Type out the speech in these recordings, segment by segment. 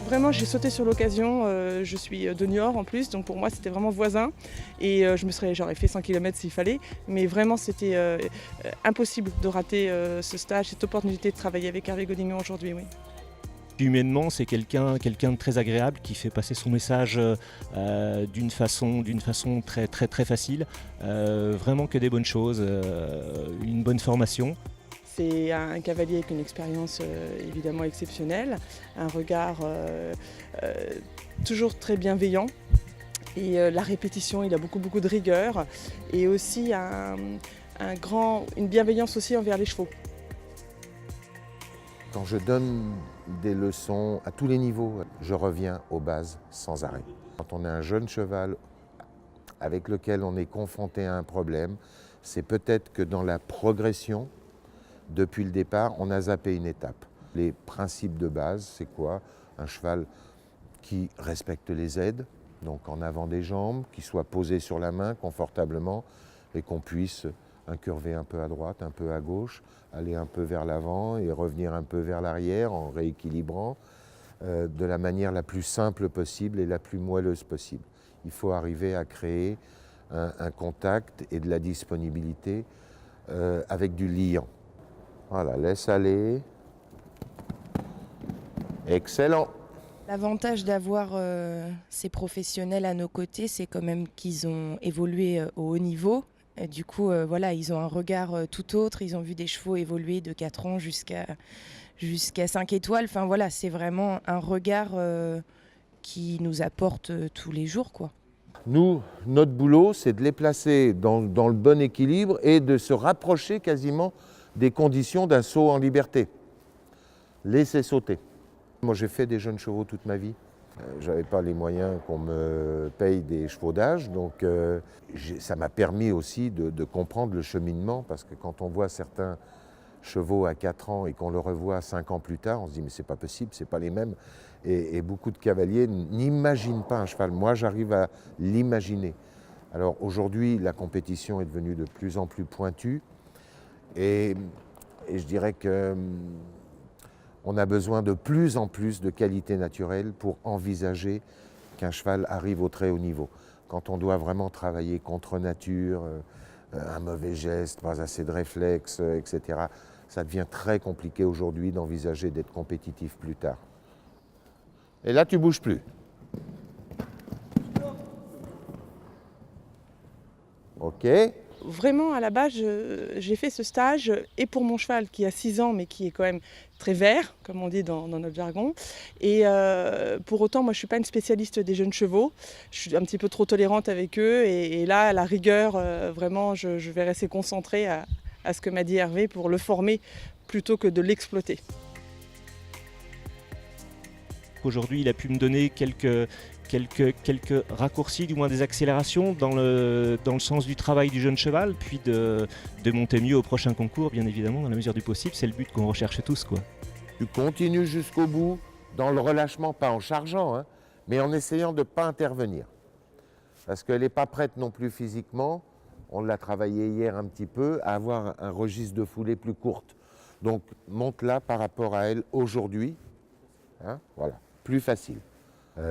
Vraiment, j'ai sauté sur l'occasion. Je suis de Niort en plus, donc pour moi c'était vraiment voisin. Et j'aurais fait 100 km s'il fallait. Mais vraiment, c'était impossible de rater ce stage, cette opportunité de travailler avec Hervé Godignon aujourd'hui. Oui. Humainement, c'est quelqu'un de très agréable qui fait passer son message d'une façon très facile. Vraiment que des bonnes choses, une bonne formation. C'est un cavalier avec une expérience évidemment exceptionnelle, un regard toujours très bienveillant. Et la répétition, il a beaucoup de rigueur et aussi une bienveillance aussi envers les chevaux. Quand je donne des leçons à tous les niveaux, je reviens aux bases sans arrêt. Quand on a un jeune cheval avec lequel on est confronté à un problème, c'est peut-être que dans la progression, depuis le départ, on a zappé une étape. Les principes de base, c'est quoi? Un cheval qui respecte les aides, donc en avant des jambes, qui soit posé sur la main confortablement et qu'on puisse incurver un peu à droite, un peu à gauche, aller un peu vers l'avant et revenir un peu vers l'arrière en rééquilibrant de la manière la plus simple possible et la plus moelleuse possible. Il faut arriver à créer un contact et de la disponibilité avec du liant. Voilà, laisse aller. Excellent. L'avantage d'avoir ces professionnels à nos côtés, c'est quand même qu'ils ont évolué au haut niveau. Et du coup, voilà, ils ont un regard tout autre. Ils ont vu des chevaux évoluer de 4 ans jusqu'à 5 étoiles. Enfin voilà, c'est vraiment un regard qui nous apporte tous les jours, quoi. Nous, notre boulot, c'est de les placer dans le bon équilibre et de se rapprocher quasiment des conditions d'un saut en liberté. Laisser sauter. Moi, j'ai fait des jeunes chevaux toute ma vie. Je n'avais pas les moyens qu'on me paye des chevaux d'âge, donc ça m'a permis aussi de comprendre le cheminement, parce que quand on voit certains chevaux à 4 ans et qu'on le revoit 5 ans plus tard, on se dit mais c'est pas possible, c'est pas les mêmes. Et beaucoup de cavaliers n'imaginent pas un cheval. Moi, j'arrive à l'imaginer. Alors aujourd'hui, la compétition est devenue de plus en plus pointue, et je dirais que on a besoin de plus en plus de qualités naturelles pour envisager qu'un cheval arrive au très haut niveau. Quand on doit vraiment travailler contre nature, un mauvais geste, pas assez de réflexes, etc., ça devient très compliqué aujourd'hui d'envisager d'être compétitif plus tard. Et là, tu bouges plus. OK. Vraiment, à la base, j'ai fait ce stage et pour mon cheval qui a 6 ans, mais qui est quand même très vert, comme on dit dans notre jargon. Et pour autant, moi, je ne suis pas une spécialiste des jeunes chevaux. Je suis un petit peu trop tolérante avec eux. Et là, à la rigueur, vraiment, je vais rester concentrée à ce que m'a dit Hervé pour le former plutôt que de l'exploiter. Aujourd'hui, il a pu me donner quelques raccourcis, du moins des accélérations dans le sens du travail du jeune cheval, puis de monter mieux au prochain concours, bien évidemment, dans la mesure du possible. C'est le but qu'on recherche tous, quoi. Tu continues jusqu'au bout, dans le relâchement, pas en chargeant, hein, mais en essayant de ne pas intervenir. Parce qu'elle n'est pas prête non plus physiquement, on l'a travaillé hier un petit peu, à avoir un registre de foulée plus courte. Donc monte-la par rapport à elle aujourd'hui, hein, voilà, plus facile.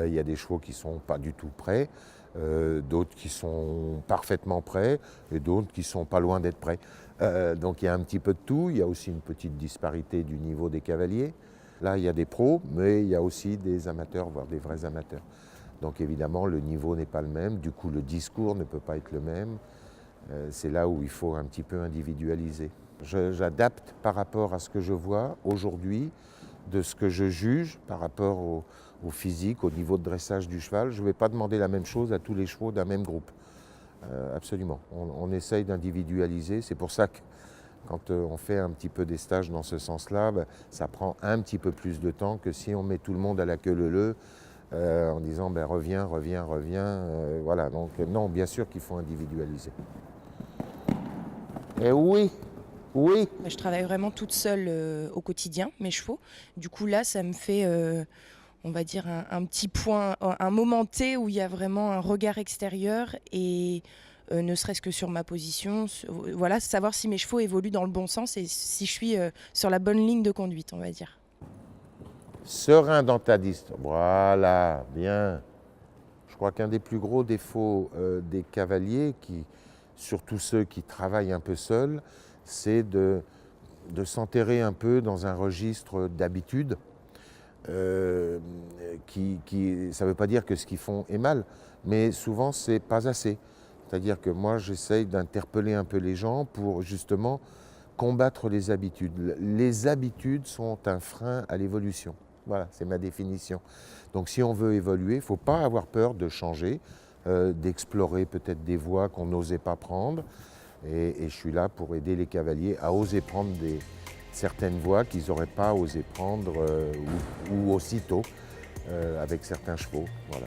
Il y a des chevaux qui ne sont pas du tout prêts, d'autres qui sont parfaitement prêts et d'autres qui ne sont pas loin d'être prêts. Donc il y a un petit peu de tout, il y a aussi une petite disparité du niveau des cavaliers. Là, il y a des pros, mais il y a aussi des amateurs, voire des vrais amateurs. Donc évidemment, le niveau n'est pas le même, du coup le discours ne peut pas être le même. C'est là où il faut un petit peu individualiser. J'adapte par rapport à ce que je vois aujourd'hui, de ce que je juge par rapport au physique, au niveau de dressage du cheval. Je ne vais pas demander la même chose à tous les chevaux d'un même groupe. Absolument. On essaye d'individualiser. C'est pour ça que quand on fait un petit peu des stages dans ce sens-là, ça prend un petit peu plus de temps que si on met tout le monde à la queue leu-leu en disant reviens. Voilà. Donc non, bien sûr qu'il faut individualiser. Et oui. Je travaille vraiment toute seule au quotidien, mes chevaux. Du coup, là, ça me fait, on va dire, un petit point, un moment T où il y a vraiment un regard extérieur et ne serait-ce que sur ma position, voilà, savoir si mes chevaux évoluent dans le bon sens et si je suis sur la bonne ligne de conduite, on va dire. serein dans ta distance. Voilà, bien. Je crois qu'un des plus gros défauts des cavaliers, surtout ceux qui travaillent un peu seuls, c'est de s'enterrer un peu dans un registre d'habitude. Ça ne veut pas dire que ce qu'ils font est mal, mais souvent c'est pas assez. C'est-à-dire que moi j'essaye d'interpeller un peu les gens pour justement combattre les habitudes. Les habitudes sont un frein à l'évolution. Voilà, c'est ma définition. Donc si on veut évoluer, il ne faut pas avoir peur de changer, d'explorer peut-être des voies qu'on n'osait pas prendre. Et je suis là pour aider les cavaliers à oser prendre certaines voies qu'ils n'auraient pas osé prendre ou aussitôt avec certains chevaux. Voilà.